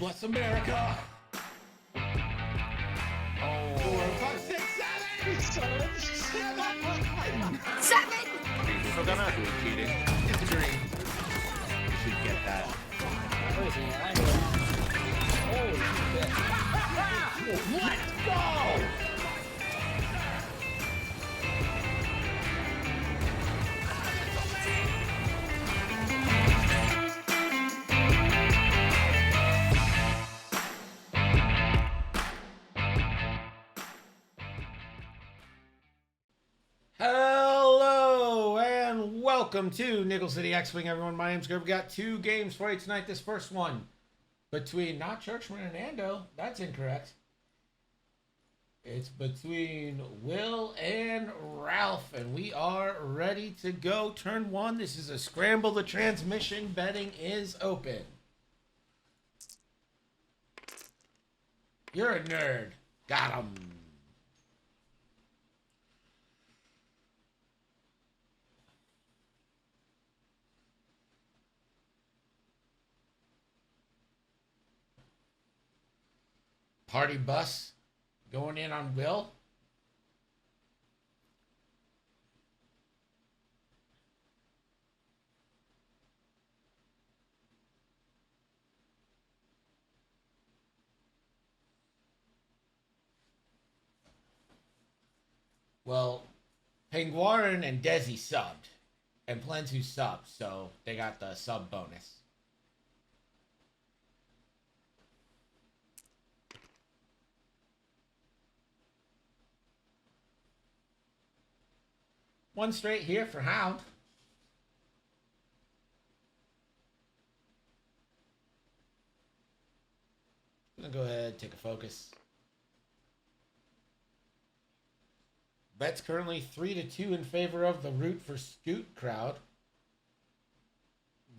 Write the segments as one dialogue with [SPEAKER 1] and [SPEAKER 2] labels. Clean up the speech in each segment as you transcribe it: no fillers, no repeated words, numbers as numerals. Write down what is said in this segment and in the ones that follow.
[SPEAKER 1] bless America.
[SPEAKER 2] Oh.
[SPEAKER 1] 4, 5, 6, 7.
[SPEAKER 3] 7!
[SPEAKER 2] Still gonna.
[SPEAKER 1] Cheating. It's a green. You should get that. Let's go! Hello and welcome to Nickel City X-Wing, everyone. My name's Greg. We got two games for you tonight. This first one between not Churchman and Ando. That's incorrect. It's between Will and Ralph, and we are ready to go. Turn one. This is a scramble. The transmission betting is open. You're a nerd. Got him. Party bus going in on Will. Well, Penguarin and Desi subbed, and Plentu subbed, so they got the sub bonus. One straight here for Hound. I'm gonna go ahead, take a focus. Bet's currently 3-2 in favor of the Root for Scoot crowd.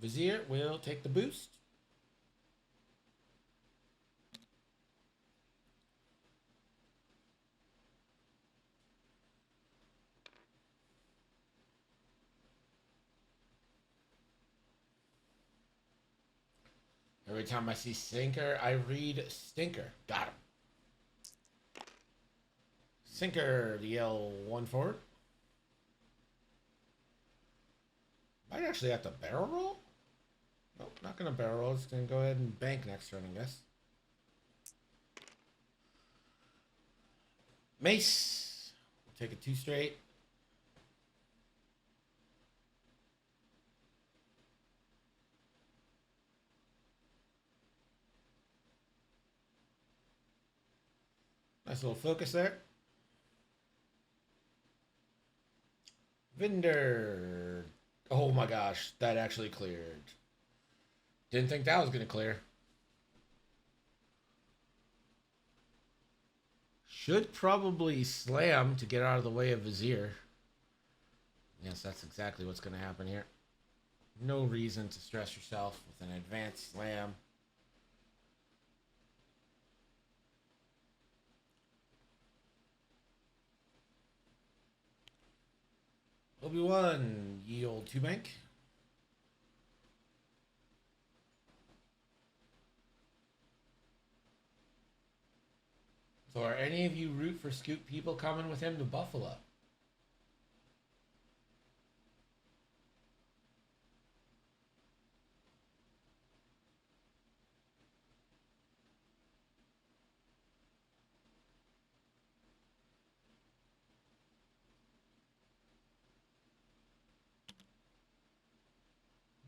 [SPEAKER 1] Vizier will take the boost. Every time I see Sinker, I read Stinker. Got him. Sinker, the L1 forward. Might actually have to barrel roll. Nope, not going to barrel roll. Just going to go ahead and bank next turn, I guess. Mace. We'll take a 2 straight. Nice little focus there. Vinder. Oh my gosh, that actually cleared. Didn't think that was going to clear. Should probably slam to get out of the way of Vizier. Yes, that's exactly what's going to happen here. No reason to stress yourself with an advanced slam. Obi-Wan, ye old 2-bank. So are any of you Root for Scoot people coming with him to Buffalo?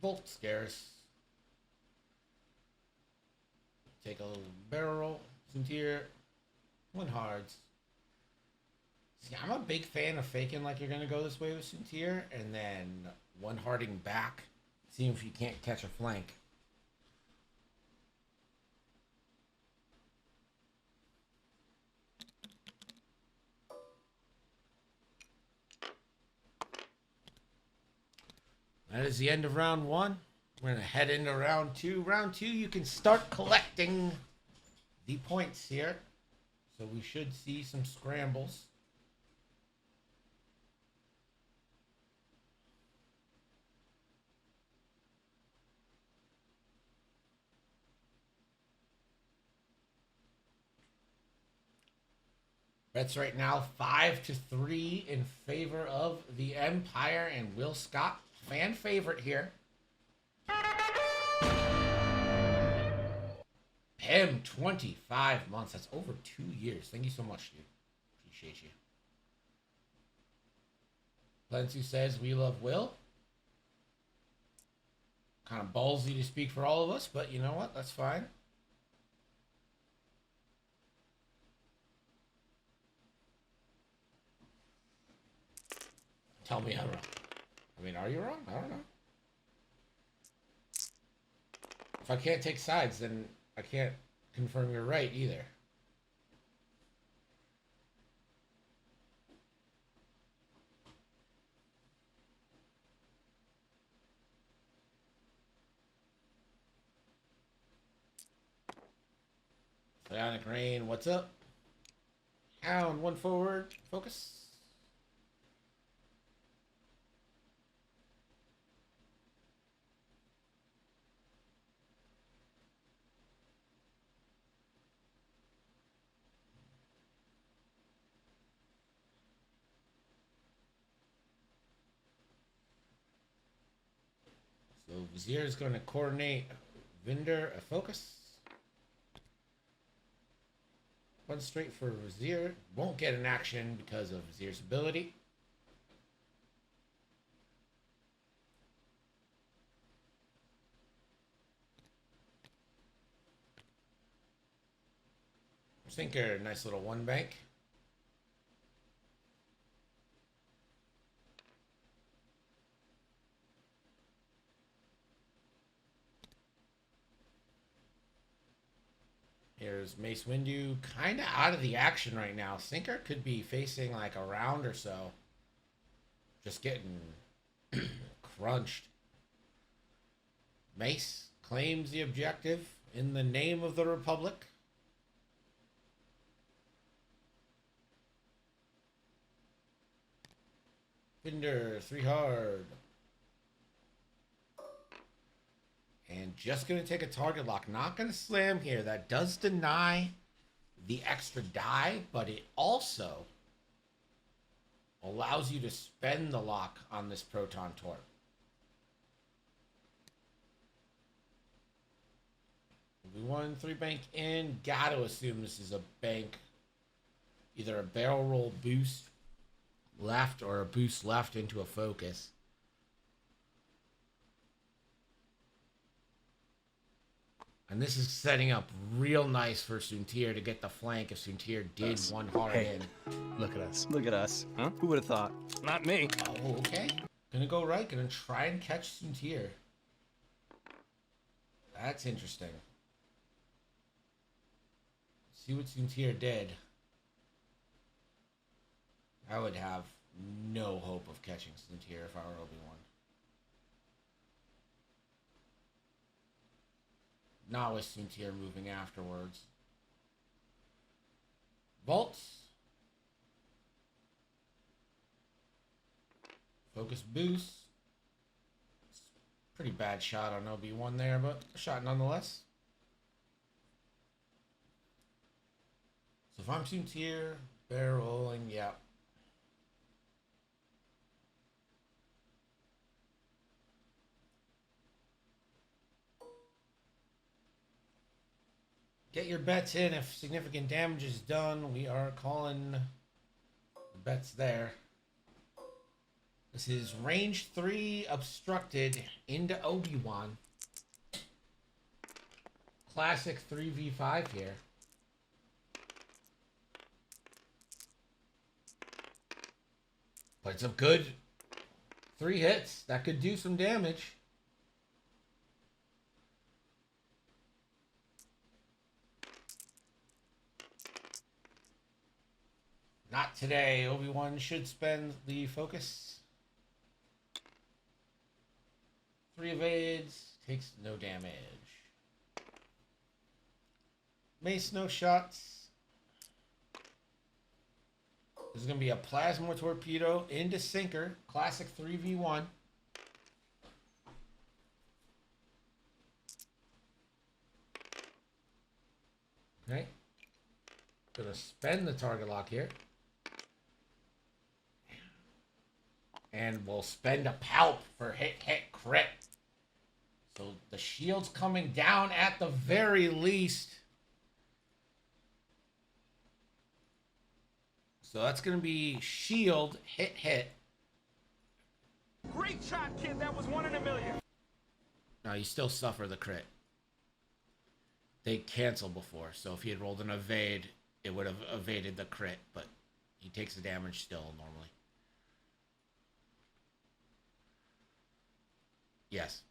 [SPEAKER 1] Volt scares. Take a little barrel roll. Suntier. 1 hards. See, I'm a big fan of faking like you're going to go this way with Suntier, and then 1 harding back. See if you can't catch a flank. That is the end of round 1. We're going to head into round 2. Round 2, you can start collecting the points here. So we should see some scrambles. Bets right now 5-3 in favor of the Empire and Will Scott, fan favorite here. Him 25 months. That's over 2 years. Thank you so much, dude. Appreciate you. Lensu says we love Will. Kind of ballsy to speak for all of us, but you know what? That's fine. Tell me I'm wrong. I mean, are you wrong? I don't know. If I can't take sides, then I can't confirm you're right either. Bionic Rain, what's up? Hound, one forward, focus. So Vizier is going to coordinate Vinder a focus. One straight for Vizier. Won't get an action because of Vizier's ability. Sinker, nice little one bank. Here's Mace Windu, kind of out of the action right now. Sinker could be facing like a round or so. Just getting crunched. Mace claims the objective in the name of the Republic. Binder, 3 hard. And just going to take a target lock. Not going to slam here. That does deny the extra die, but it also allows you to spend the lock on this Proton Torp. We won 3 bank in. Got to assume this is a bank. Either a barrel roll boost left or a boost left into a focus. And this is setting up real nice for Soontir to get the flank if Soontir did one hard in.
[SPEAKER 3] Look at us.
[SPEAKER 4] Look at us. Huh? Who would have thought?
[SPEAKER 3] Not me.
[SPEAKER 1] Oh, okay. Gonna go right. Gonna try and catch Soontir. That's interesting. See what Soontir did. I would have no hope of catching Soontir if I were Obi-Wan. Not with Soontir moving afterwards. Vaults. Focus boost. Pretty bad shot on Obi-Wan there, but a shot nonetheless. So if I'm Soontir, barrel rolling, yeah. Get your bets in if significant damage is done. We are calling the bets there. This is range 3 obstructed into Obi-Wan. Classic 3v5 here. But it's a good 3 hits. That could do some damage. Not today. Obi-Wan should spend the focus. 3 evades. Takes no damage. Mace, no shots. This is going to be a plasma torpedo into sinker. Classic 3v1. Okay. Gonna spend the target lock here. and will spend a palp for hit, hit, crit. So the shield's coming down at the very least. So that's going to be shield, hit, hit.
[SPEAKER 2] Great shot, kid. That was 1 in a million.
[SPEAKER 1] Now you still suffer the crit. They cancel before, so if he had rolled an evade, it would have evaded the crit, but he takes the damage still normally. Yes.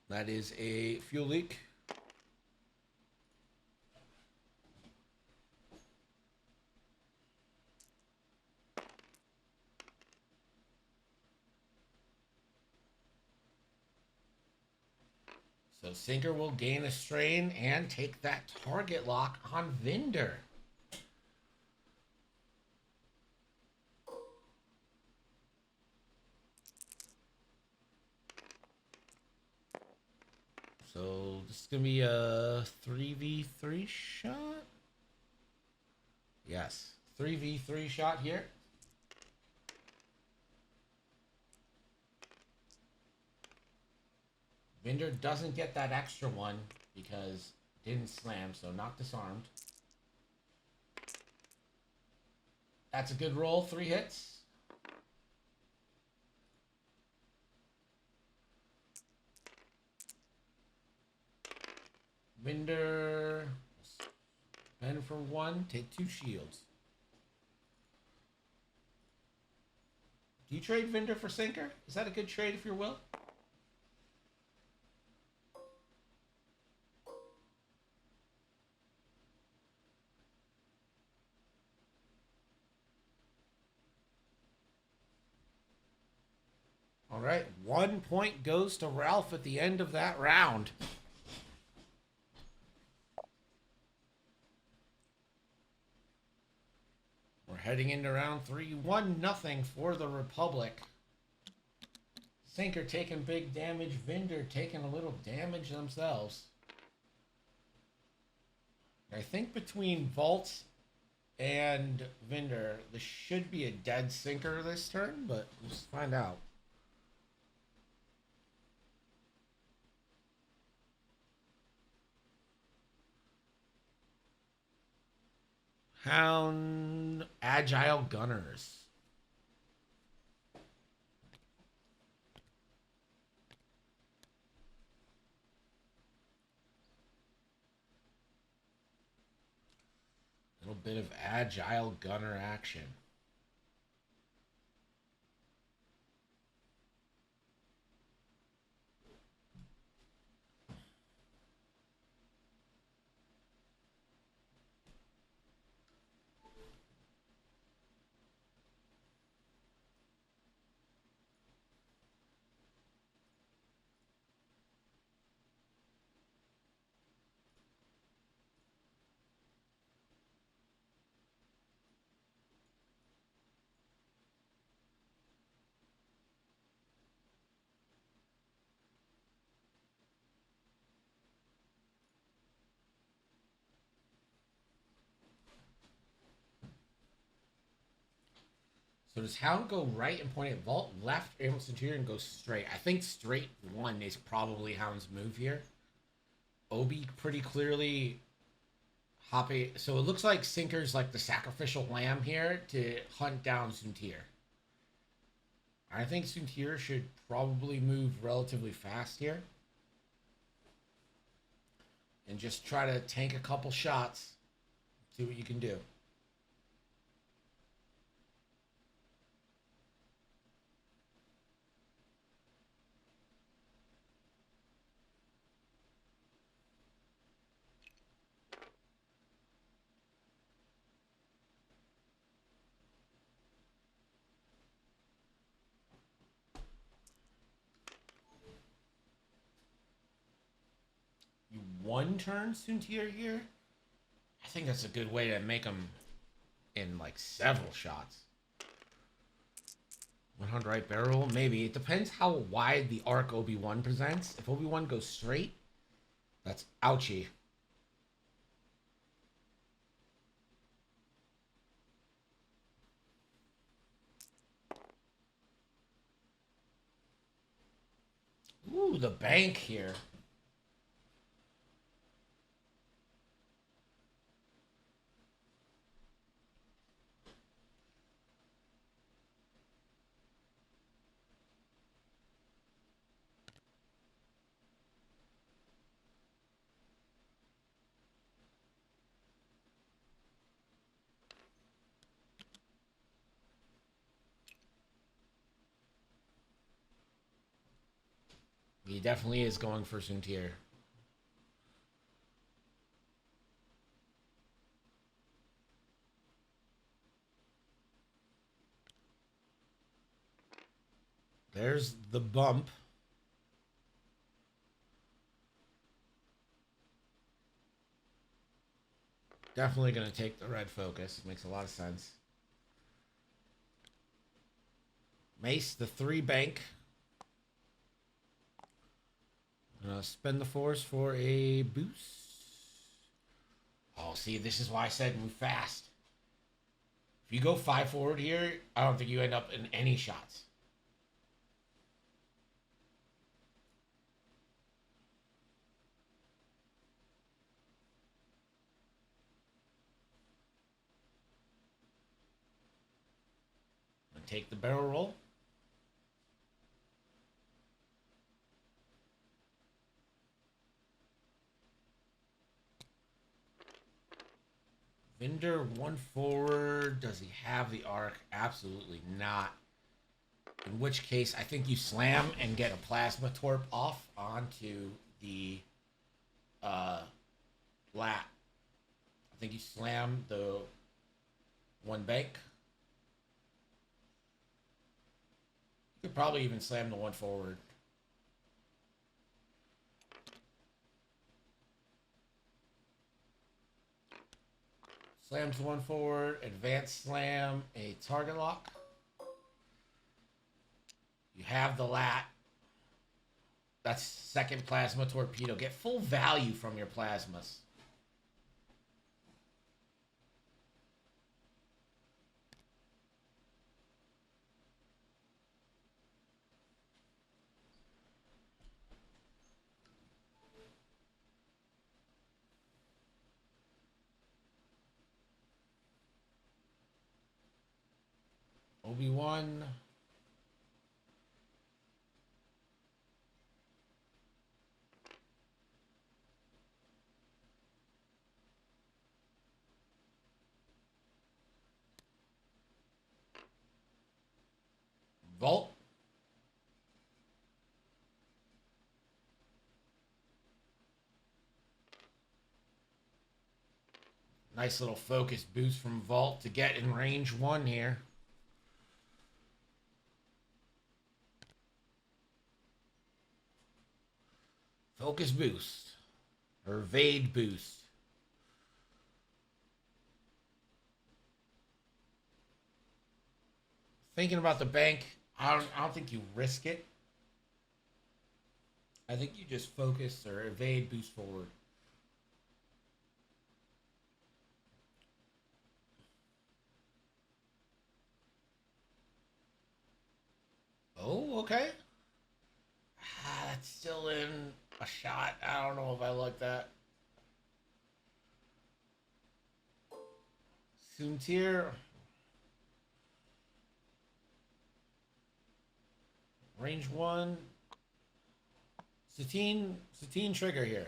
[SPEAKER 1] That is a fuel leak. So Sinker will gain a strain and take that target lock on Vinder. So this is going to be a 3v3 shot? Yes, 3v3 shot here. Vinder doesn't get that extra one because it didn't slam, so not disarmed. That's a good roll, 3 hits. Vinder, spend for 1, take 2 shields. Do you trade Vinder for Sinker? Is that a good trade if you will? All right, 1 point goes to Ralph at the end of that round. We're heading into round 3. 1-0 for the Republic. Sinker taking big damage. Vinder taking a little damage themselves. I think between Vault and Vinder, this should be a dead Sinker this turn, but we'll just find out. Hound Agile Gunners. A little bit of Agile Gunner action. So does Hound go right and point at Vault, left Ambulance Centurion, and go straight? I think straight 1 is probably Hound's move here. Obi pretty clearly hopping. So it looks like Sinker's like the sacrificial lamb here to hunt down Suntir. I think Suntir should probably move relatively fast here. And just try to tank a couple shots. See what you can do. You 1-turn Suntir here? I think that's a good way to make them in like several shots. 100 right barrel, maybe. It depends how wide the arc Obi-Wan presents. If Obi-Wan goes straight, that's ouchy. Ooh, the bank here. He definitely is going for Soontier. There's the bump. Definitely going to take the red focus. Makes a lot of sense. Mace, the 3 bank. Spend the force for a boost. Oh, see, this is why I said move fast. If you go 5 forward here, I don't think you end up in any shots. And take the barrel roll. Vinder 1 forward. Does he have the arc? Absolutely not. In which case, I think you slam and get a plasma torp off onto the lat. I think you slam the 1 bank. You could probably even slam the 1 forward. Slams the 1 forward, advanced slam, a target lock. You have the lat. That's 2nd plasma torpedo. Get full value from your plasmas. Obi-Wan. Vault. Nice little focus boost from Vault to get in range 1 here. Focus boost. Or evade boost. Thinking about the bank, I don't think you risk it. I think you just focus or evade boost forward. Oh, okay. That's still in a shot. I don't know if I like that. Soontier. Range 1. Satine trigger here.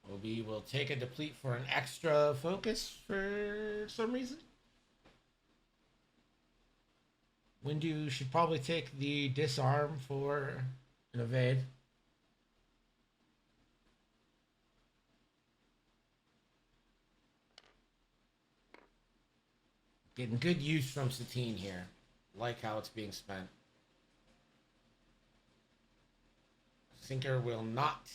[SPEAKER 1] Obi will take a deplete for an extra focus for some reason. Windu should probably take the disarm for an evade. Getting good use from Satine here. Like how it's being spent. Sinker will not.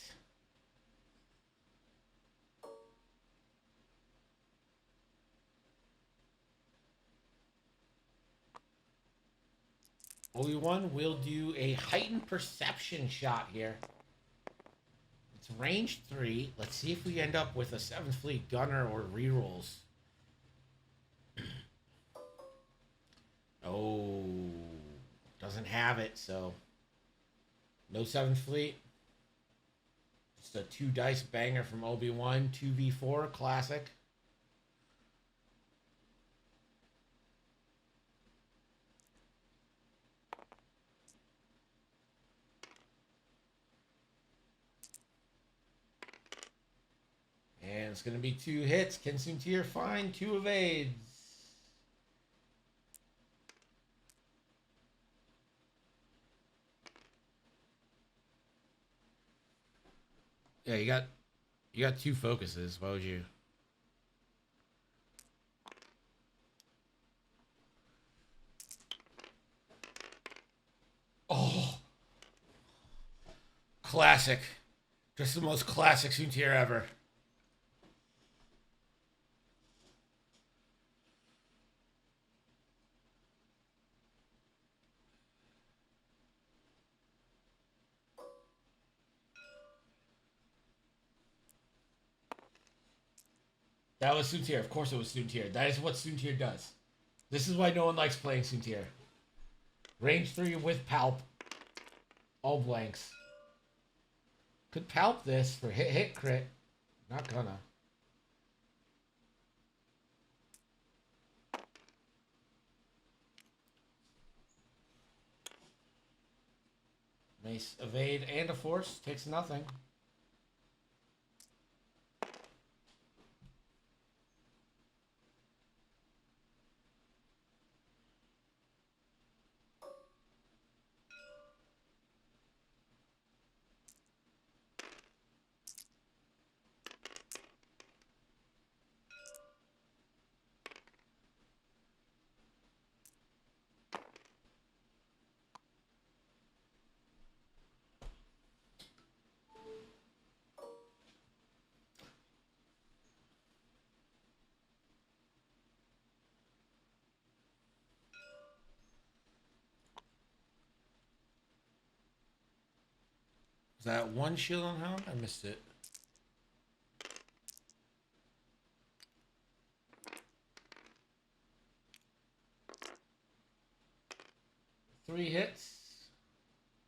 [SPEAKER 1] Obi-Wan will do a heightened perception shot here. It's range 3. Let's see if we end up with a 7th Fleet gunner or rerolls. Oh, doesn't have it, so no 7th Fleet. Just a 2 dice banger from Obi-Wan, 2v4 classic. And it's going to be 2 hits. Can Soontir find 2 evades? Yeah, you got 2 focuses. Why would you? Oh, classic. Just the most classic Soontir ever. That was Soontir. Of course it was Soontir. That is what Soontir does. This is why no one likes playing Soontir. Range 3 with Palp. All blanks. Could Palp this for hit crit. Not gonna. Nice evade and a force. Takes nothing. Is that 1 shield on Hound? I missed it. Three hits.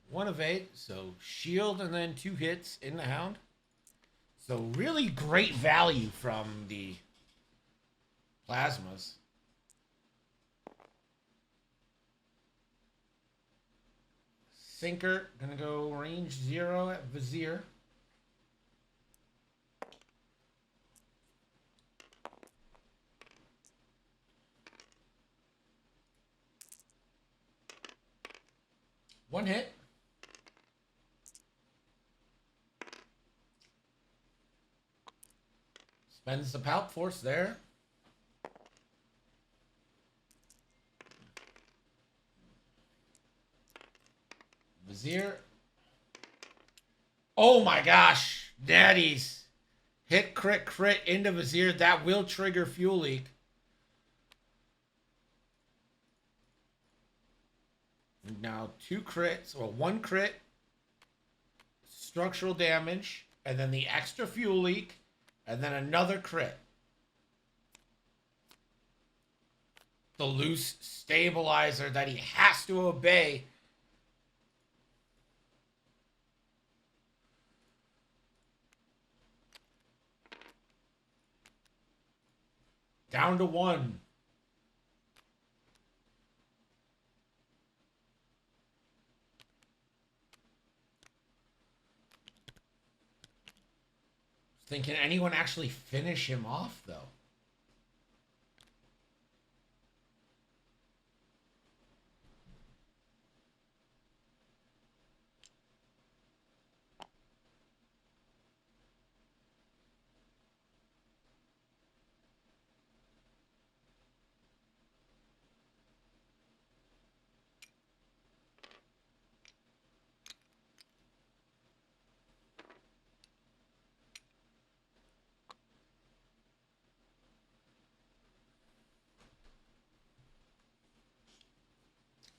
[SPEAKER 1] 1 evade. So shield and then 2 hits in the Hound. So really great value from the plasmas. Sinker, gonna go range 0 at Vizier. One hit. Spends the Palp Force there. Vizier. Oh my gosh. Daddies. Hit, crit, crit into Vizier. That will trigger Fuel Leak. Now 2 crits, or 1 crit. Structural damage. And then the extra Fuel Leak. And then another crit. The loose stabilizer that he has to obey. Down to 1. Can anyone actually finish him off, though?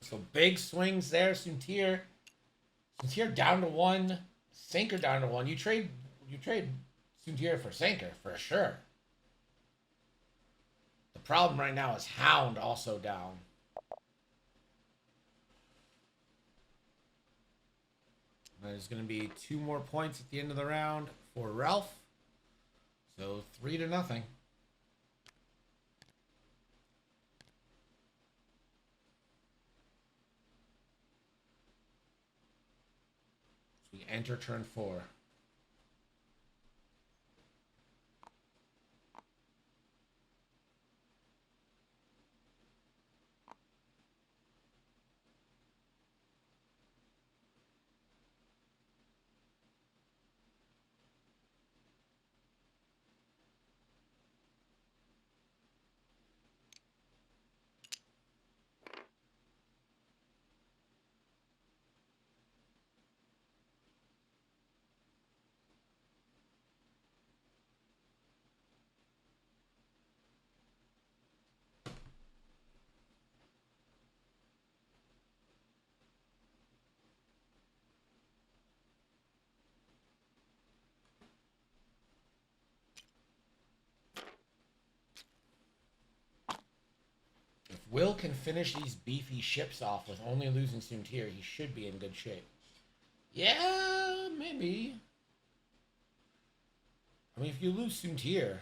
[SPEAKER 1] So big swings there. Suntier down to one. Sinker down to one. You trade Suntier for Sinker for sure. The problem right now is Hound also down. There's going to be 2 more points at the end of the round for Ralph. So 3-0. We enter turn 4. If Will can finish these beefy ships off with only losing Suntier, he should be in good shape. Yeah, maybe. I mean, if you lose Suntier,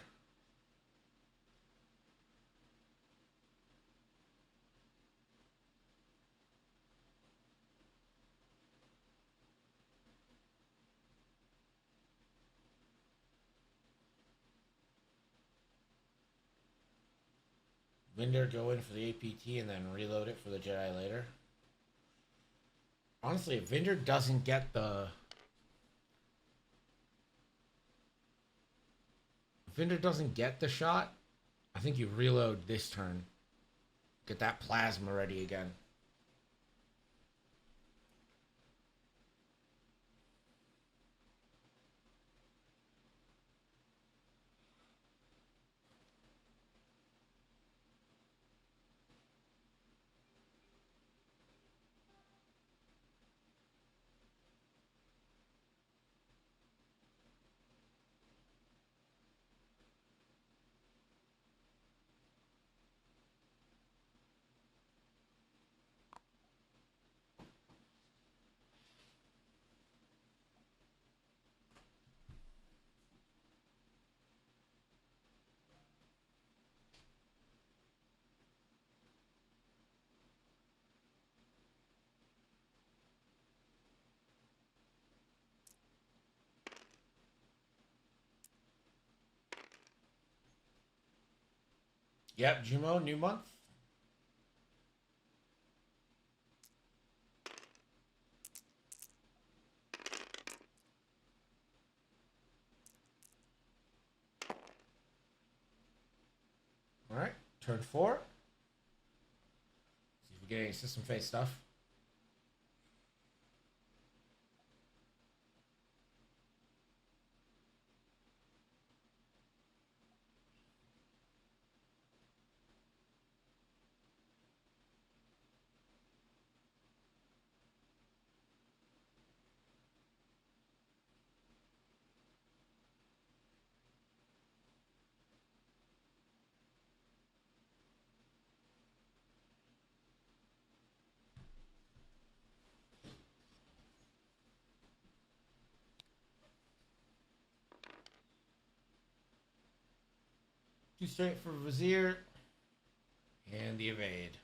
[SPEAKER 1] Vinder go in for the APT and then reload it for the Jedi later. Honestly, if Vinder doesn't get the... If Vinder doesn't get the shot, I think you reload this turn. Get that plasma ready again. Yep, Jumo, new month. All right, turn 4. See if we get any system phase stuff. Two straight for Vizier. And the evade.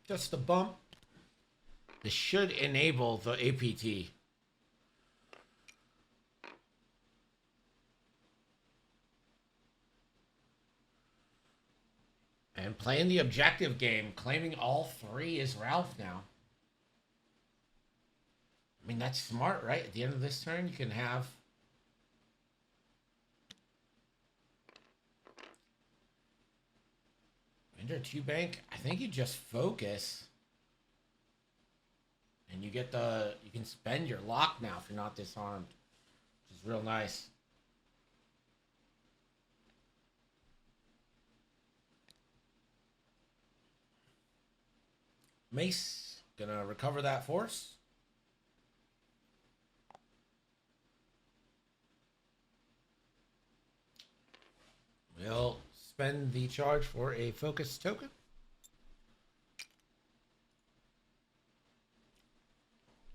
[SPEAKER 1] Just a bump. This should enable the APT. And playing the objective game, claiming all three is Ralph now. I mean, that's smart, right? At the end of this turn, you can have... Under 2 bank, I think you just focus. And you get the... You can spend your lock now if you're not disarmed. Which is real nice. Mace, gonna recover that force. We'll spend the charge for a focus token.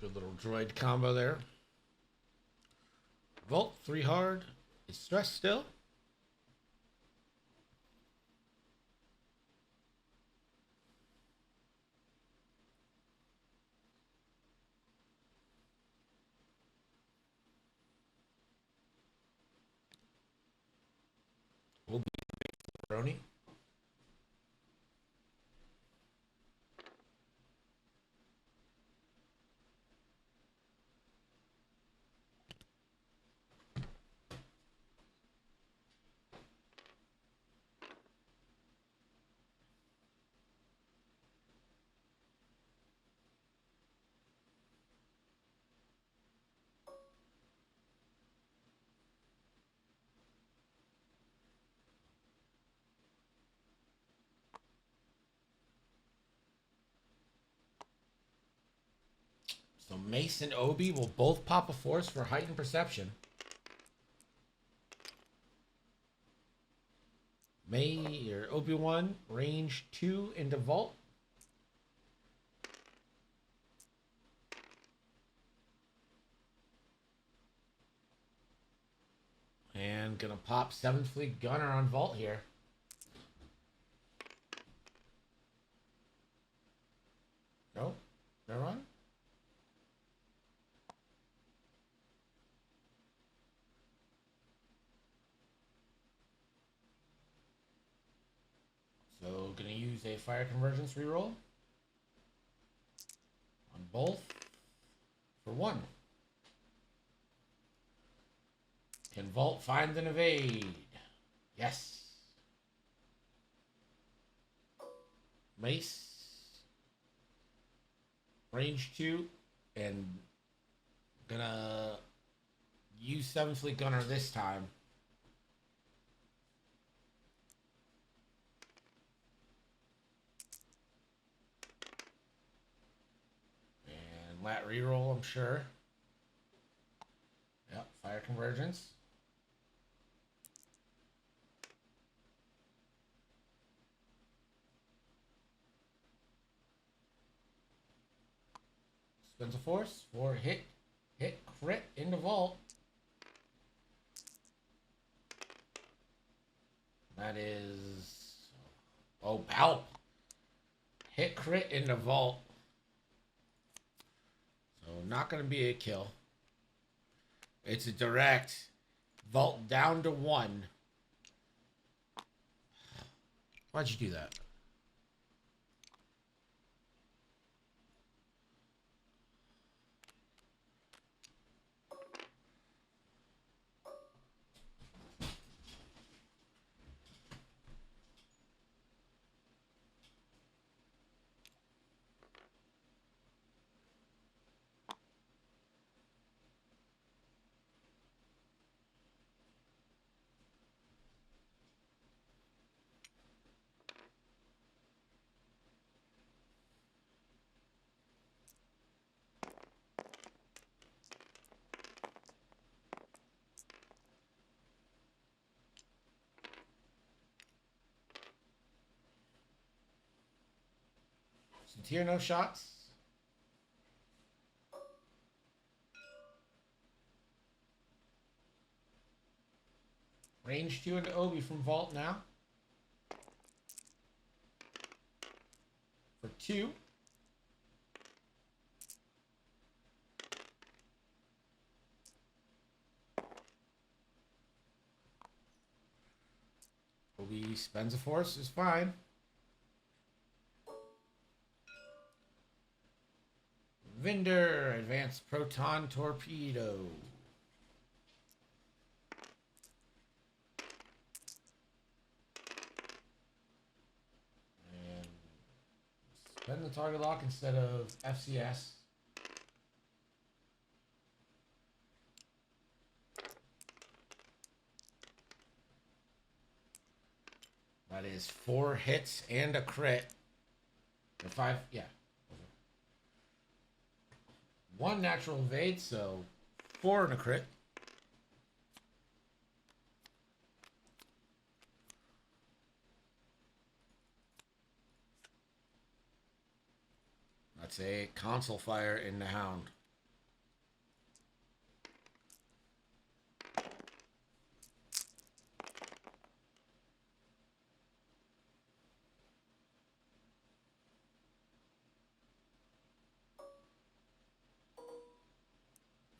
[SPEAKER 1] Good little droid combo there. Volt, 3 hard. Is stressed still. Will be Brony. So Mace and Obi will both pop a force for heightened perception. May or Obi-Wan, range 2 into Vault. And gonna pop 7th Fleet Gunner on Vault here. Nope, never mind. So gonna use a fire convergence reroll on both for 1. Can Vault find and evade? Yes. Mace. Range 2. And gonna use 7th Fleet Gunner this time. And lat reroll, I'm sure. Yep, fire convergence. Spins a force for hit crit into Vault. That is... Oh, Palp. Hit crit into Vault. So not going to be a kill. It's a direct. Vault down to 1. Why'd you do that? Since here, no shots. Range 2 into Obi from Vault now. For 2. Obi spends a force, is fine. Vinder, advanced proton torpedo. And spend the target lock instead of FCS. That is 4 hits and a crit. Or 5, yeah. 1 natural evade, so 4 and a crit. That's a console fire in the Hound.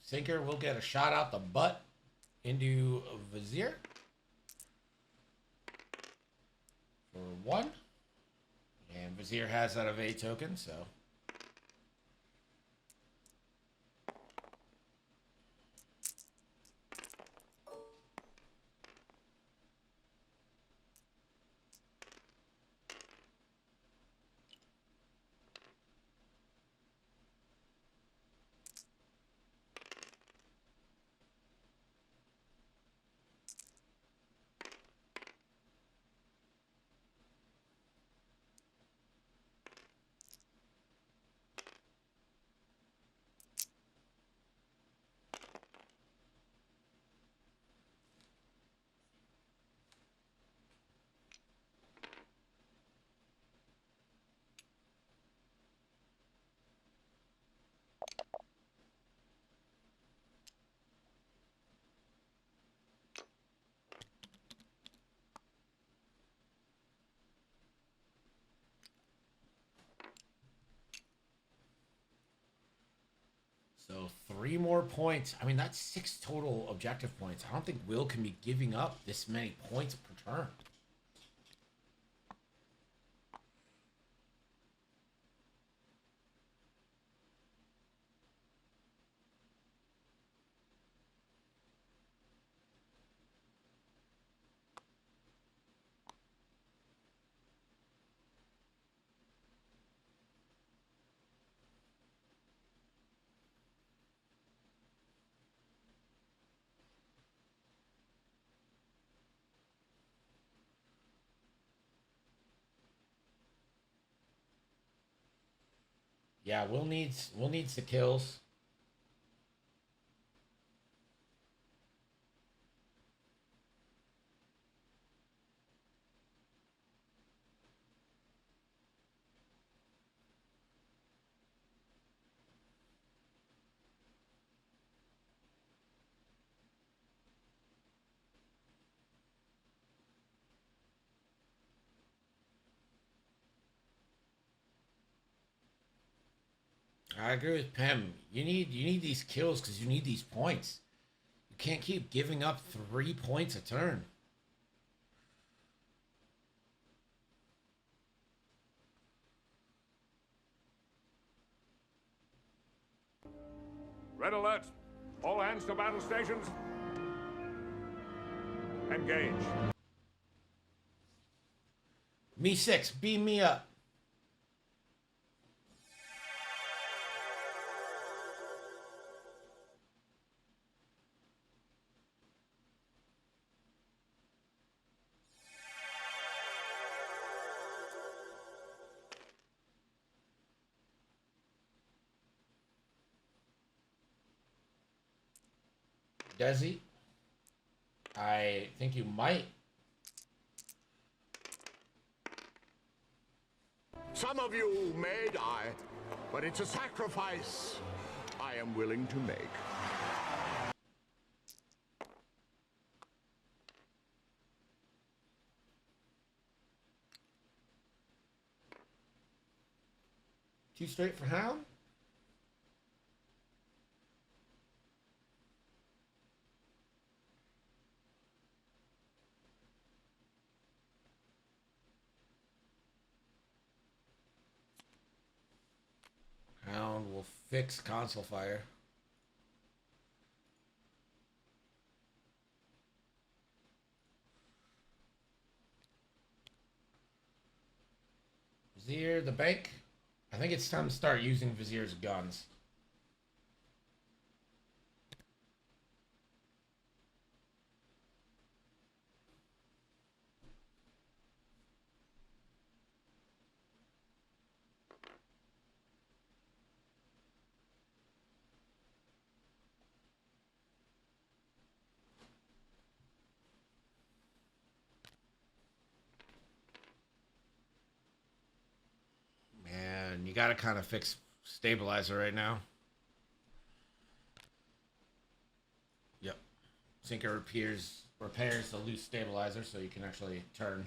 [SPEAKER 1] Sinker will get a shot out the butt into Vizier for 1. And Vizier has that evade token, so. So 3 more points. I mean, that's 6 total objective points. I don't think Will can be giving up this many points per turn. Yeah, Will needs the kills. I agree with Pem. You need these kills because you need these points. You can't keep giving up 3 points a turn.
[SPEAKER 2] Red alert. All hands to battle stations. Engage.
[SPEAKER 1] Me 6, beam me up. Desi, I think you might.
[SPEAKER 3] Some of you may die, but it's a sacrifice I am willing to make.
[SPEAKER 1] Too straight for Hound? Hound will fix console fire. Vizier, the bank. I think it's time to start using Vizier's guns. Man, you gotta kind of fix stabilizer right now. Yep. Sinker repairs the loose stabilizer so you can actually turn.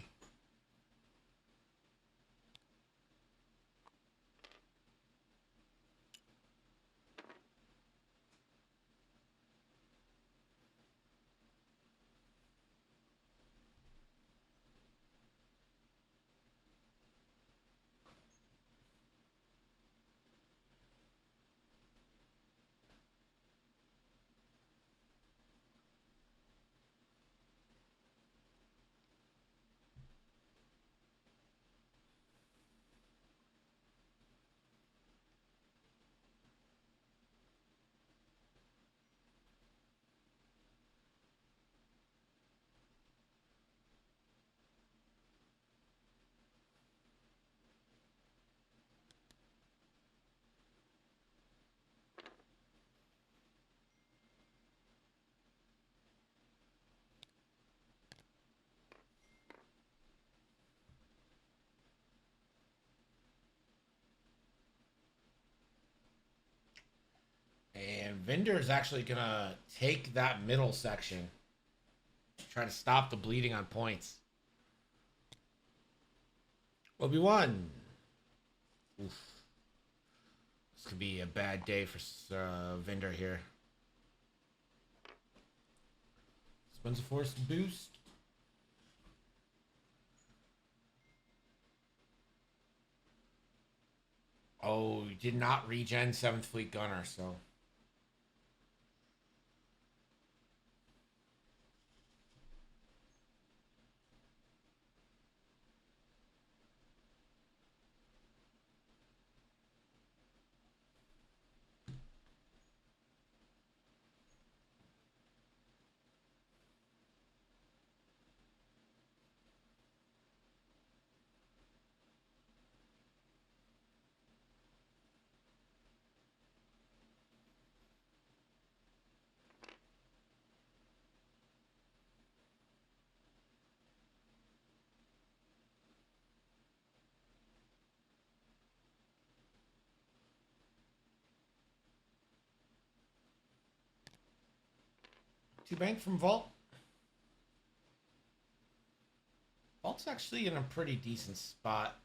[SPEAKER 1] And Vendor is actually gonna take that middle section, try to stop the bleeding on points. Obi-Wan. Oof. This could be a bad day for Vendor here. Spends a force boost. Oh, you did not regen 7th Fleet Gunner, so. Two bank from Vault. Vault's actually in a pretty decent spot.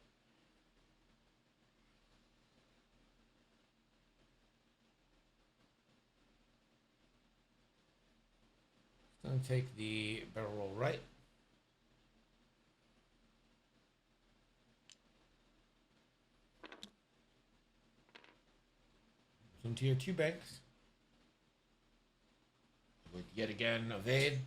[SPEAKER 1] Gonna take the barrel roll right. Into your two banks. Yet again, evade.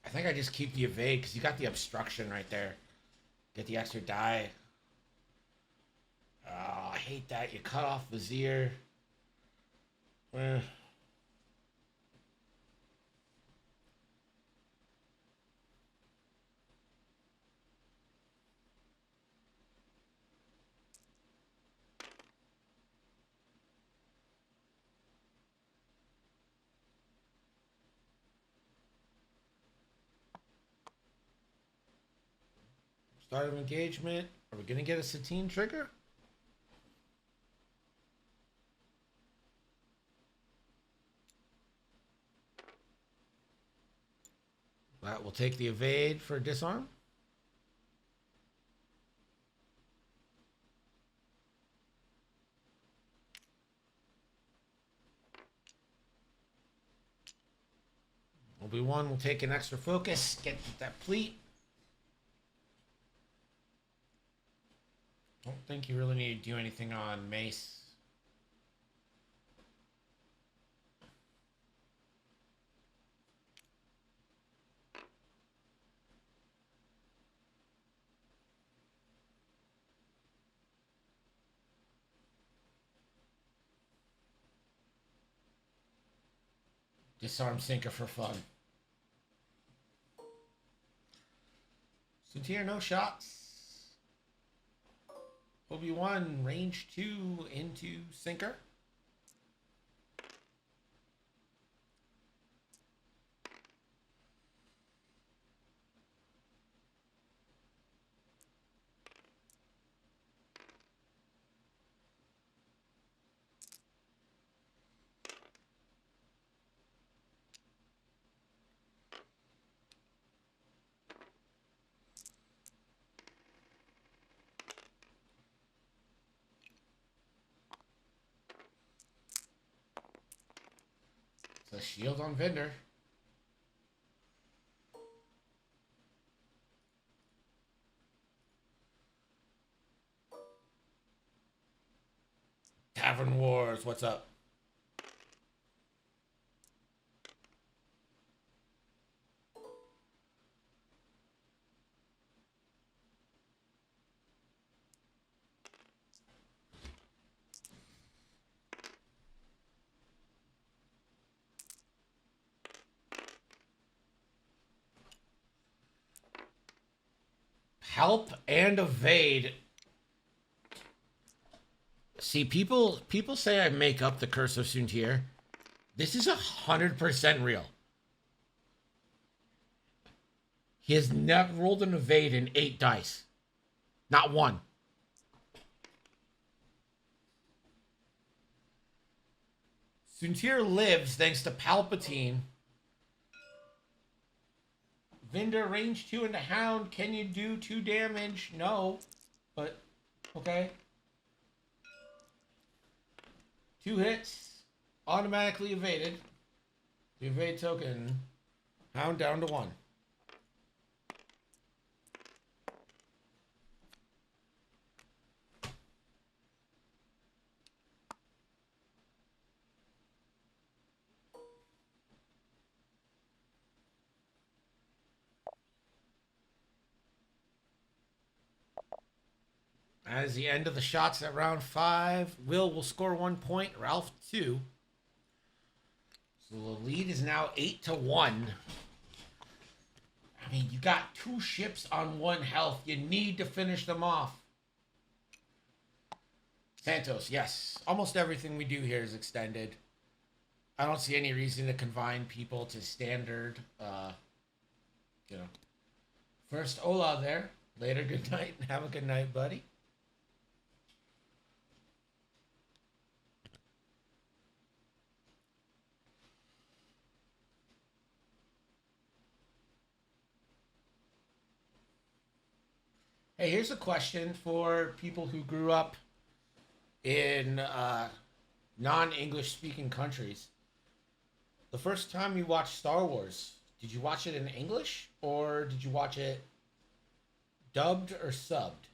[SPEAKER 1] I think I just keep the evade because you got the obstruction right there. Get the extra die. Oh, I hate that. You cut off Vizier. Start of engagement. Are we going to get a Satine trigger? That will take the evade for disarm. Obi-Wan will take an extra focus, get that pleat. Don't think you really need to do anything on Mace. Disarm Sinker for fun. Since here, no shots. Obi-Wan, range 2 into Sinker. The shield on Vendor. Tavern Wars, what's up? Help and evade. See, people say I make up the Curse of Suntir. This is 100% real. He has never rolled an evade in 8 dice. Not one. Suntir lives thanks to Palpatine. Vinder, range 2 into Hound. Can you do 2 damage? No. But, okay. 2 hits. Automatically evaded. The evade token. Hound down to 1. As the end of the shots at round 5, Will score 1 point, Ralph 2. So the lead is now 8-1. I mean, you got 2 ships on 1 health. You need to finish them off. Santos, yes. Almost everything we do here is extended. I don't see any reason to confine people to standard, you know. First, Ola there. Later, good night. Have a good night, buddy. Hey, here's a question for people who grew up in non-English speaking countries. The first time you watched Star Wars, did you watch it in English or did you watch it dubbed or subbed?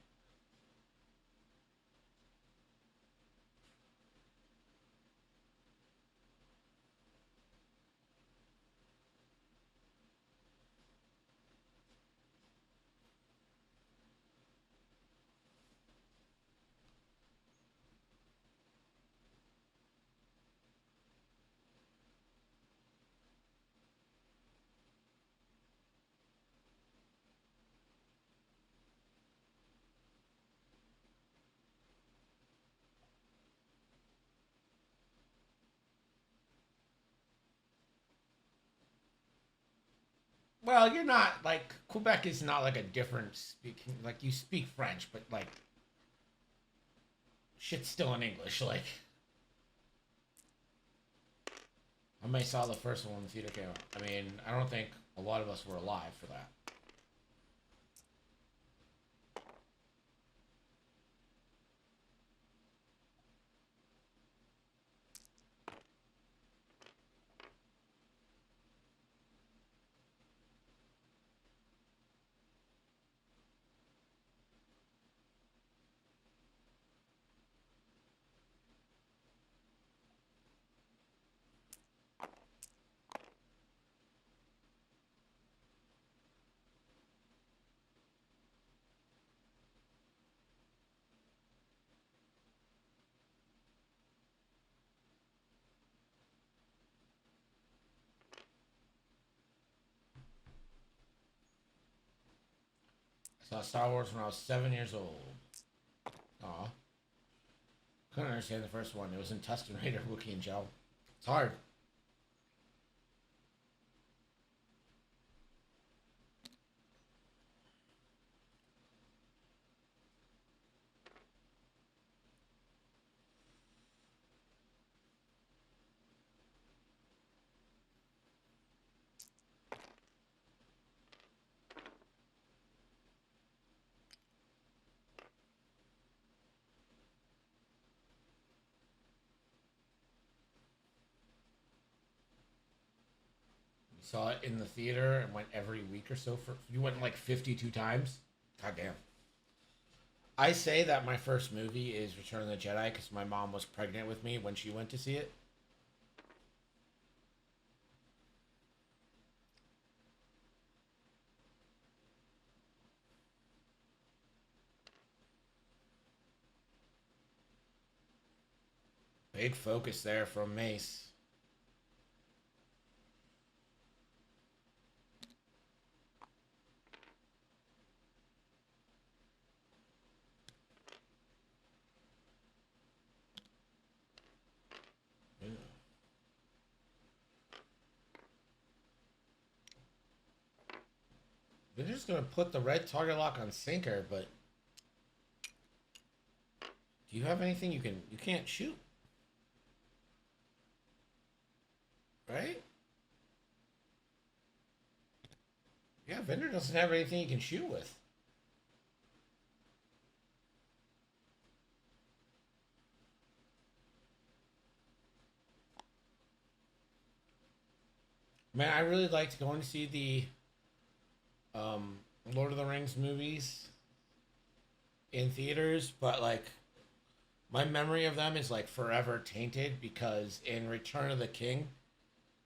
[SPEAKER 1] Well, you're not like Quebec is not like a different speaking, like you speak French, but like shit's still in English. Like I may saw the first one when the theater came out. I mean, I don't think a lot of us were alive for that. Saw Star Wars when I was 7 years old. Aw. Couldn't understand the first one. It was in Tusken Raider, Wookiee, and Joe. It's hard. Saw it in the theater and went every week or so. You went like 52 times. God damn. I say that my first movie is Return of the Jedi because my mom was pregnant with me when she went to see it. Big focus there from Mace. They're just going to put the red target lock on Sinker, but do you have anything you can't shoot? Right? Yeah, Vendor doesn't have anything he can shoot with. Man, I really liked going to see the Lord of the Rings movies in theaters, but like my memory of them is like forever tainted because in Return of the King,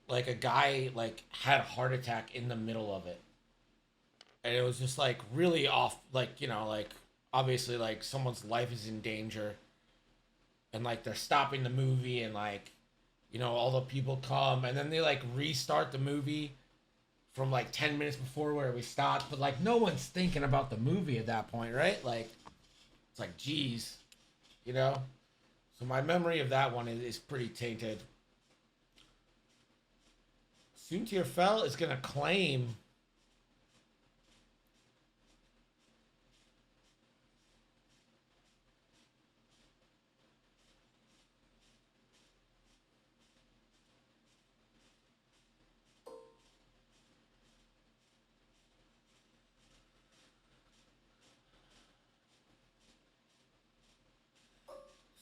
[SPEAKER 1] like a guy like had a heart attack in the middle of it. And it was just like really off, like, you know, like obviously like someone's life is in danger and like they're stopping the movie and like, you know, all the people come and then they like restart the movie from like 10 minutes before where we stopped, but like no one's thinking about the movie at that point, right? Like it's like, geez, you know? So my memory of that one is pretty tainted. Soontir Fel is going to claim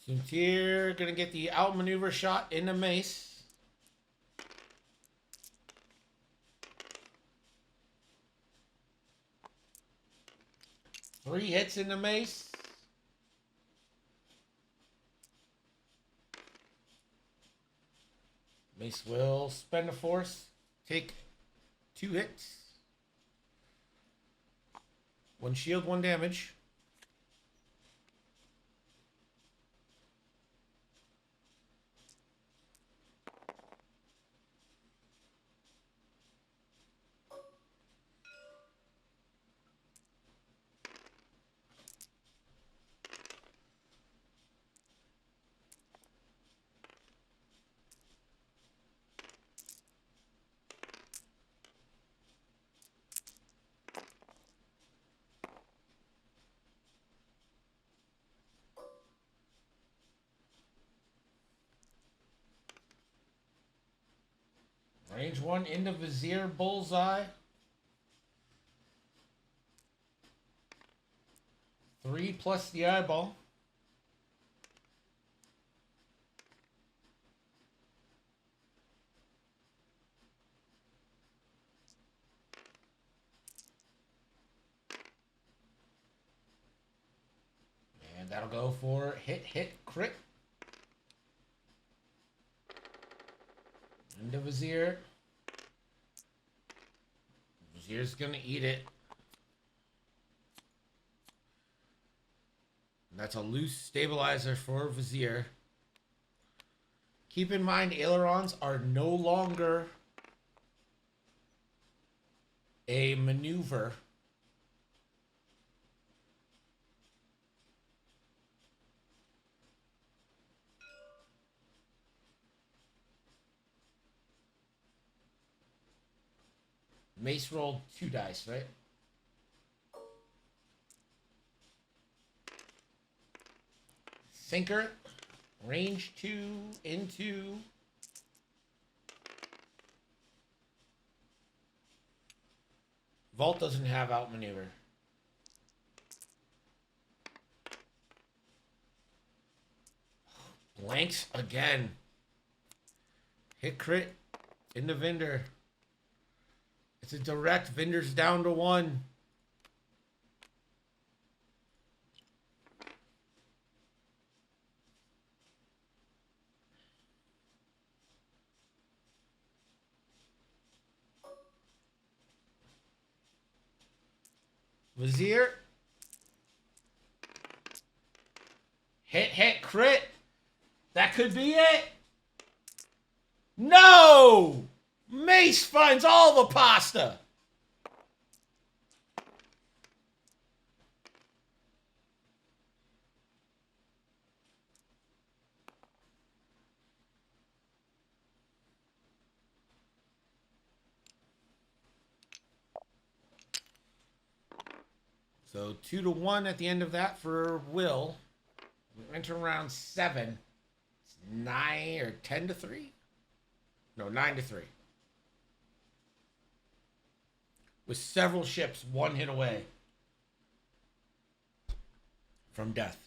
[SPEAKER 1] Soontir going to get the outmaneuver shot in the Mace. Three hits in the Mace. Mace will spend the force. Take 2 hits. 1 shield, 1 damage. Range 1 into Vizier, bullseye. 3 plus the eyeball. And that'll go for hit, crit. Into Vizier. Vizier's gonna eat it. And that's a loose stabilizer for Vizier. Keep in mind, ailerons are no longer a maneuver. Mace rolled 2 dice, right? Sinker, range 2 into. Vault doesn't have outmaneuver. Blanks again. Hit crit into Vinder. It's a direct. Vinder's down to 1. Vizier. Hit, crit. That could be it. No! Mace finds all the pasta. So 2 to 1 at the end of that for Will. We enter round 7. It's 9 or 10 to 3? No, 9 to 3. With several ships 1 hit away from death.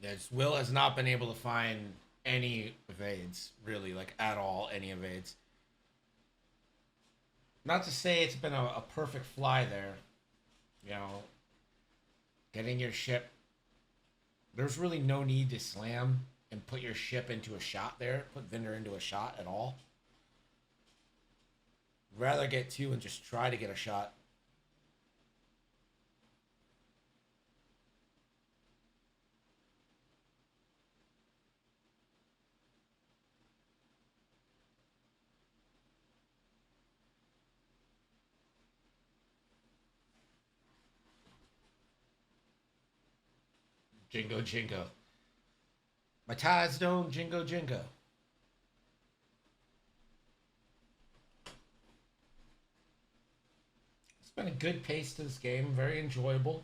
[SPEAKER 1] Yes, Will has not been able to find any evades, really, like at all, any evades. Not to say it's been a perfect fly there. You know, getting your ship. There's really no need to slam and put your ship into a shot there. Put Vinder into a shot at all. Rather get 2 and just try to get a shot. Jingo, jingo. My tides don't jingo, jingo. It's been a good pace to this game. Very enjoyable.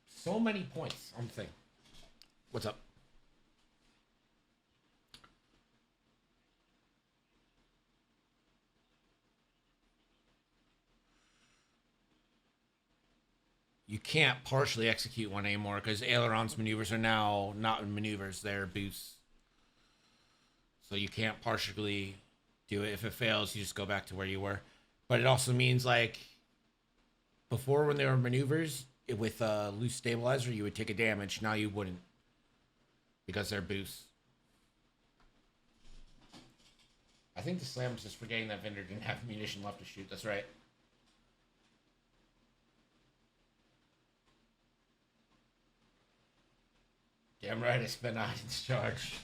[SPEAKER 1] So many points on the thing. What's up? You can't partially execute one anymore because Aileron's maneuvers are now not maneuvers, they're boosts. So you can't partially do it. If it fails, you just go back to where you were. But it also means, like, before when there were maneuvers, with a loose stabilizer, you would take a damage. Now you wouldn't because they're boosts. I think the slam's just forgetting that Vinder didn't have munition left to shoot. That's right. Damn right, it's been Iden's charge.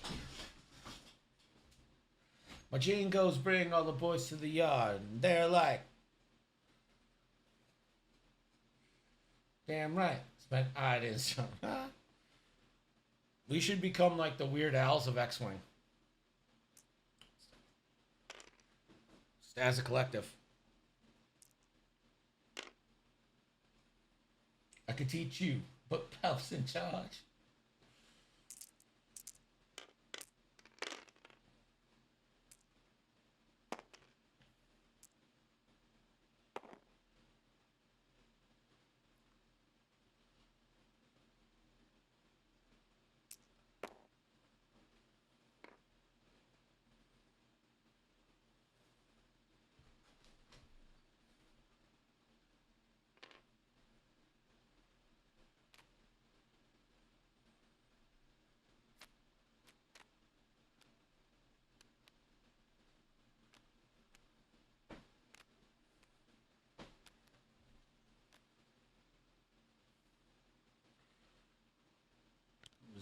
[SPEAKER 1] My jingos bring all the boys to the yard, and they're like, damn right, it's been Iden's charge. Huh? We should become like the Weird Owls of X-Wing. Just as a collective. I could teach you, but Pelf's in charge.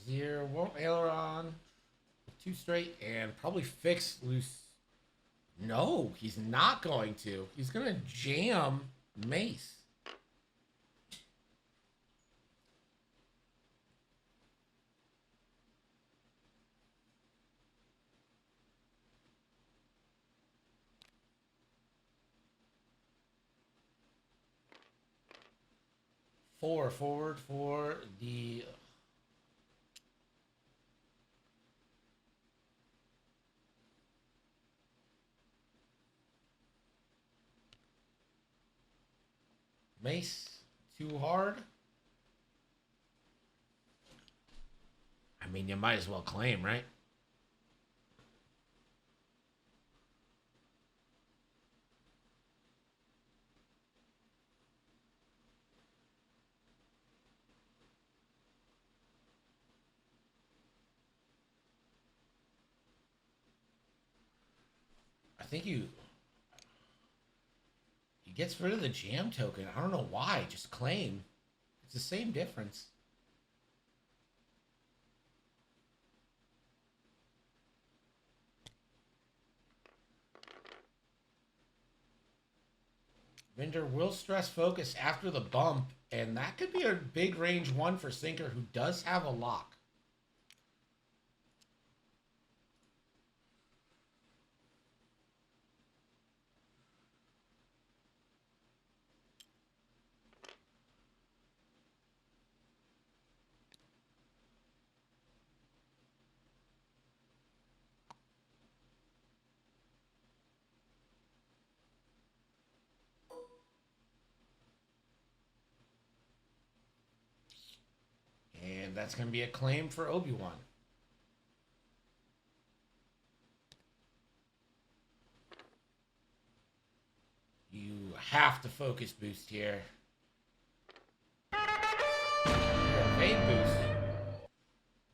[SPEAKER 1] Brazier won't aileron. 2 straight and probably fix loose. No, he's not going to. He's going to jam Mace. Four forward for the Mace. Too hard. I mean, you might as well claim, right? I think he gets rid of the jam token. I don't know why. Just claim. It's the same difference. Vinder will stress focus after the bump, and that could be a big range one for Sinker, who does have a lock. And that's going to be a claim for Obi-Wan. You have to focus boost here. Evade boost.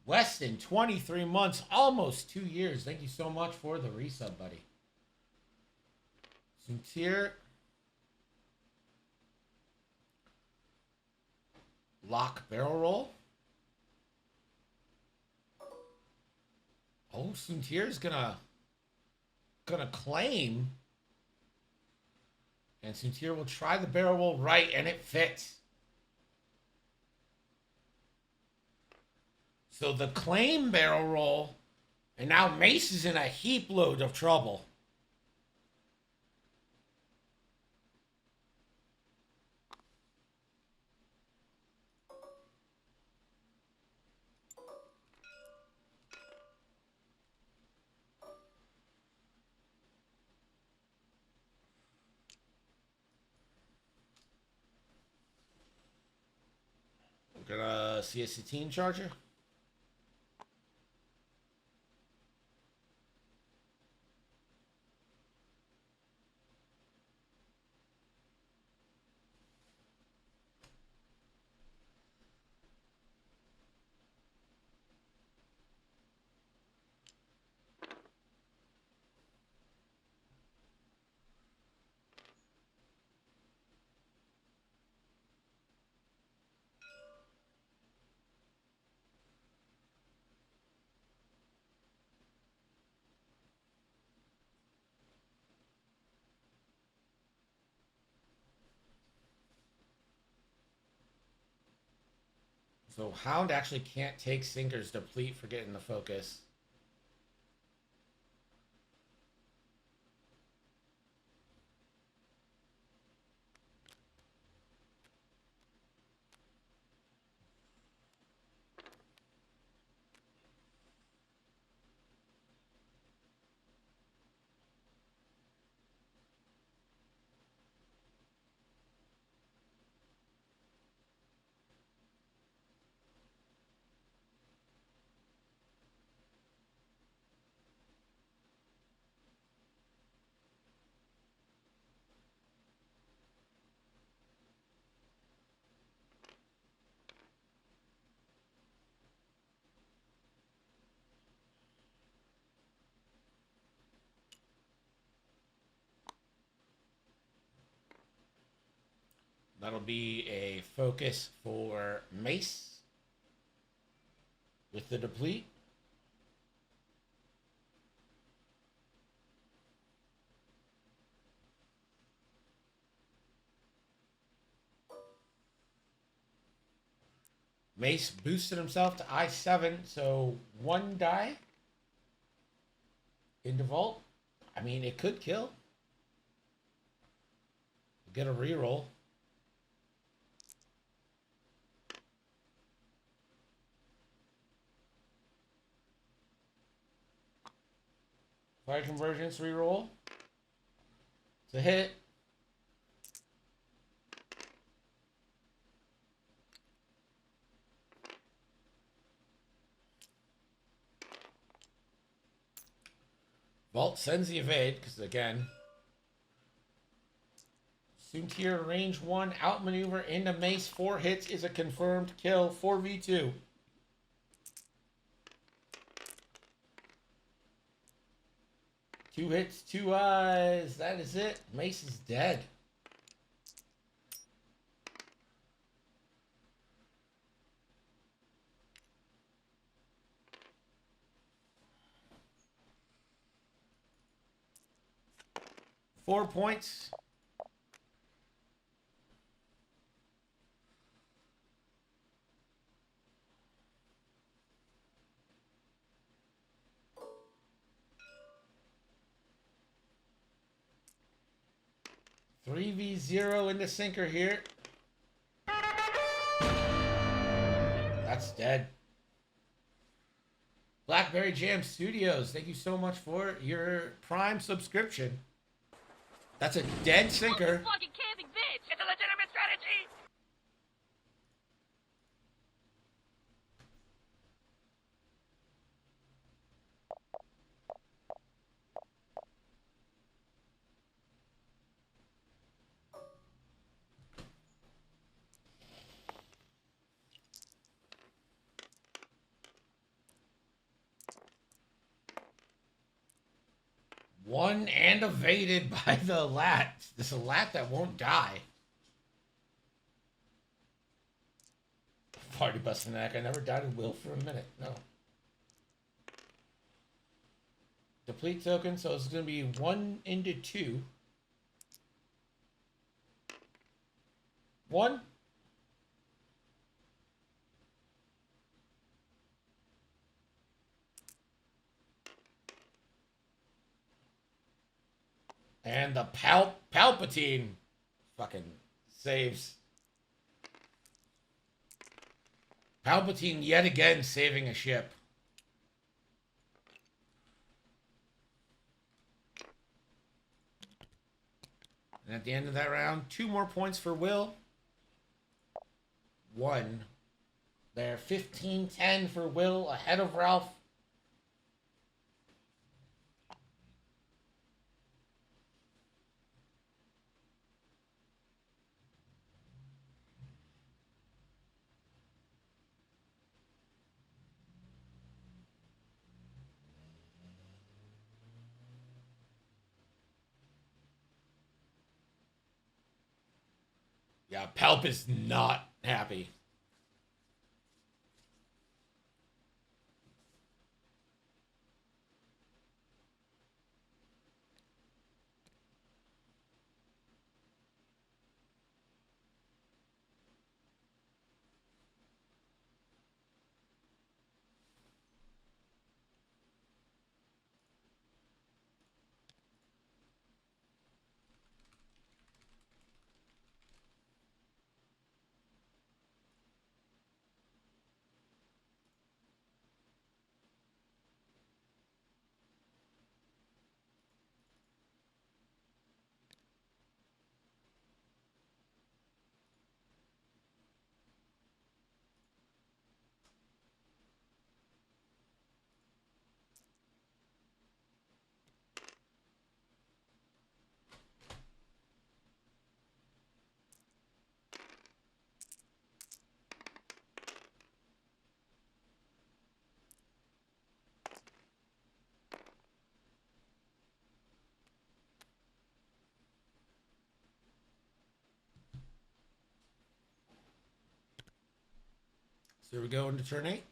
[SPEAKER 1] Weston, 23 months, almost 2 years. Thank you so much for the resub, buddy. Sincere. Lock barrel roll. Oh, Suntier's gonna claim. And Suntier will try the barrel roll right, and it fits. So the claim barrel roll, and now Mace is in a heap load of trouble. We're gonna see a Satine Charger. So Hound actually can't take Sinker's deplete for getting the focus. That'll be a focus for Mace. with the deplete. Mace boosted himself to I7, so one die into Vault. I mean, it could kill. Get a reroll. Fire Convergence reroll. It's a hit. Vault sends the evade, because again, Soontir range 1 outmaneuver into Mace. 4 hits is a confirmed kill. 4v2. Two hits, 2 eyes. That is it. Mace is dead. Four points. Three v 0 in the sinker here. That's dead. Blackberry Jam Studios, thank you so much for your Prime subscription. That's a dead sinker.
[SPEAKER 4] Fucking camping bitch! It's a legitimate strategy!
[SPEAKER 1] One and evaded by the lat. This is a lat that won't die. Party busting neck. I never doubted Will for a minute. No. Deplete token, so it's going to be 1 into 2. 1. And the Palpatine fucking saves. Palpatine yet again saving a ship. And at the end of that round, 2 more points for Will. 1. There, 15-10 for Will, ahead of Ralph. Yeah, Palp is not happy. So we go into turn 8.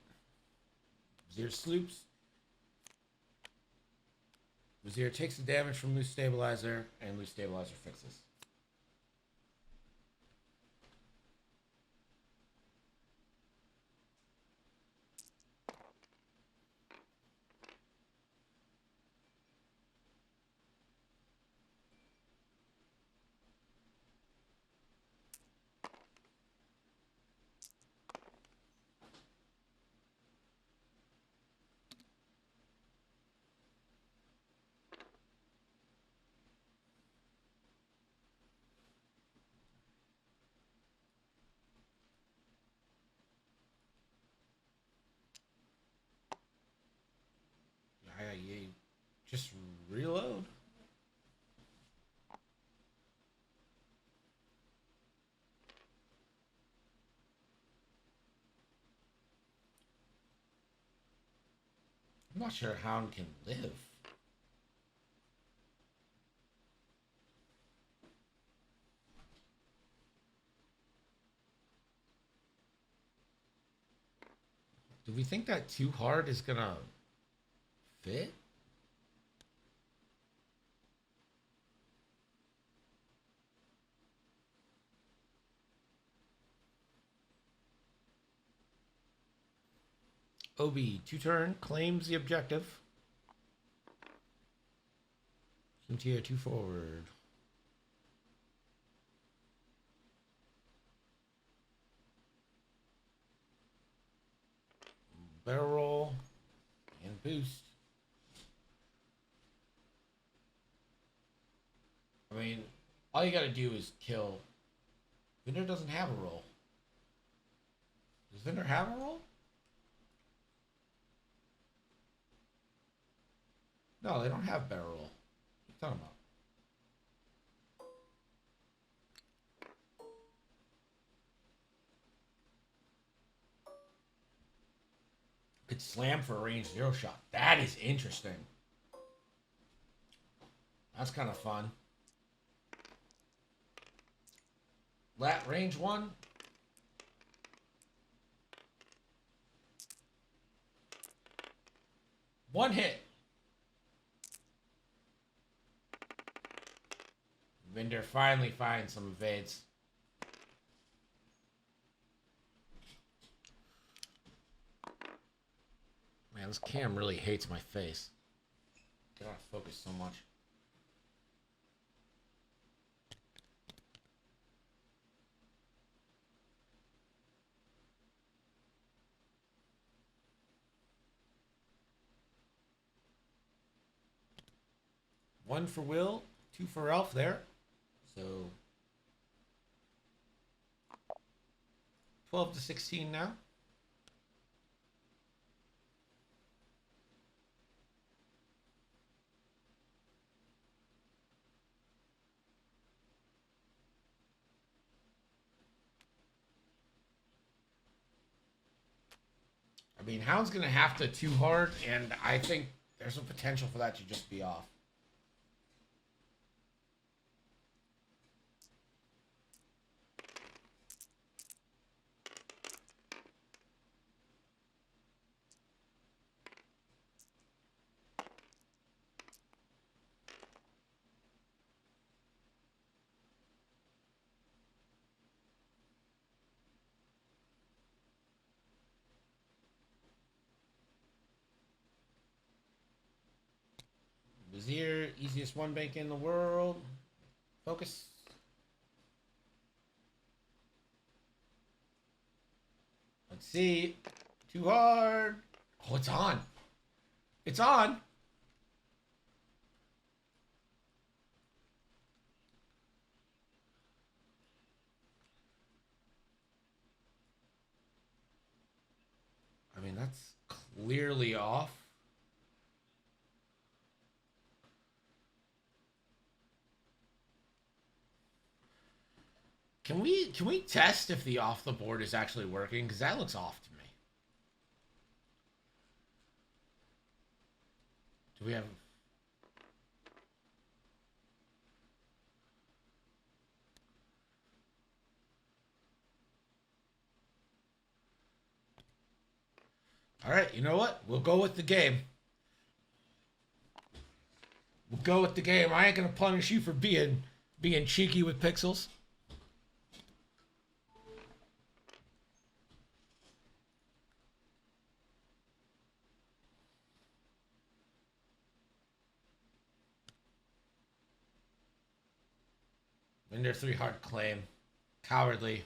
[SPEAKER 1] Vizier sloops. Vizier takes the damage from loose stabilizer, and loose stabilizer fixes. I just reload. I'm not sure Hound can live. Do we think that too hard is gonna fit? Obi, 2-turn, claims the objective. Cynthia, 2 forward. Barrel roll and boost. I mean, all you gotta do is kill. Vinder doesn't have a roll. Does Vinder have a roll? No, they don't have barrel roll. What are you talking about? Could slam for a range 0 shot. That is interesting. That's kind of fun. Lat range 1. One hit. Vinder finally finds some evades. Man, this cam really hates my face. Get off focus so much. One for Will, 2 for Elf there. So 12 to 16 now. I mean, Hound's going to have to 2 hard, and I think there's a potential for that to just be off. Vizier, easiest 1 bank in the world. Focus. Let's see. 2 hard. Oh, it's on. It's on. I mean, that's clearly off. Can we test if the off the board is actually working? Because that looks off to me. Do we have... All right, you know what? We'll go with the game. We'll go with the game. I ain't gonna punish you for being cheeky with pixels. Winder 3 hard claim. Cowardly.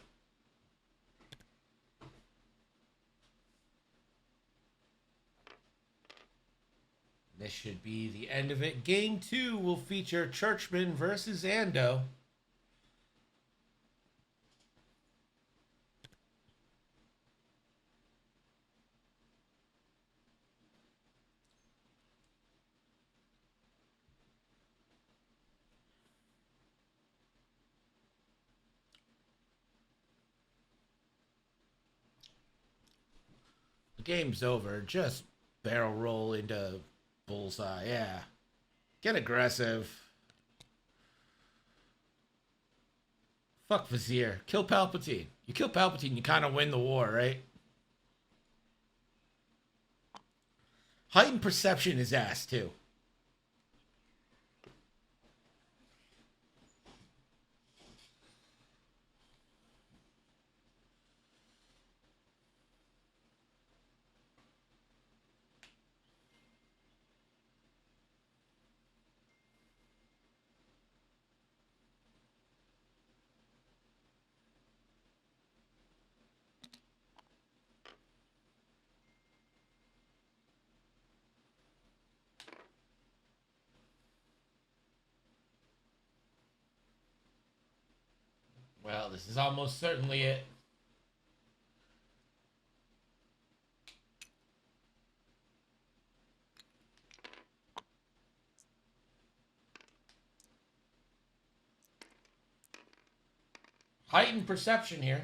[SPEAKER 1] This should be the end of it. Game 2 will feature Churchman versus Ando. The game's over. Just barrel roll into bullseye. Yeah. Get aggressive. Fuck Vizier. Kill Palpatine. You kill Palpatine, you kind of win the war, right? Heightened perception is ass, too. Well, this is almost certainly it. Heightened perception here.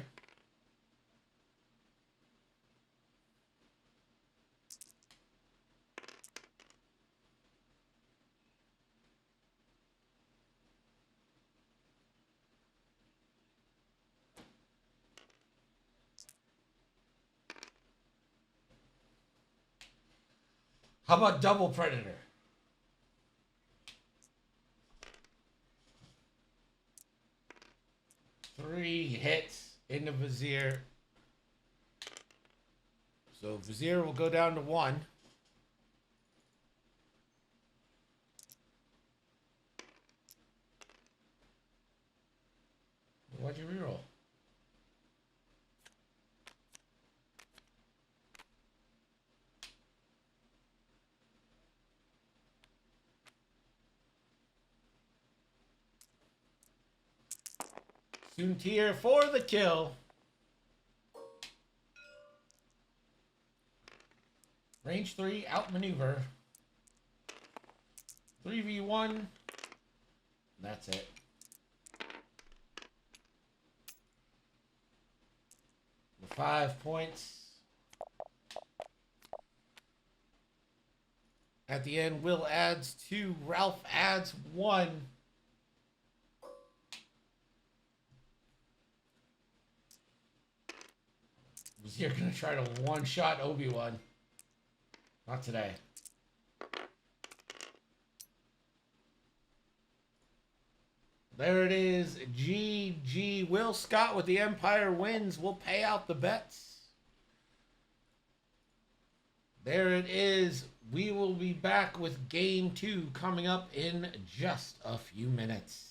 [SPEAKER 1] How about double predator? Three hits in the Vizier. So Vizier will go down to 1. Why'd you reroll? Soontier for the kill. Range 3, outmaneuver. 3v1. That's it. The 5 points. At the end, Will adds 2. Ralph adds 1. You're going to try to one-shot Obi-Wan. Not today. There it is. GG. Will Scott with the Empire wins. We'll pay out the bets. There it is. We will be back with Game 2 coming up in just a few minutes.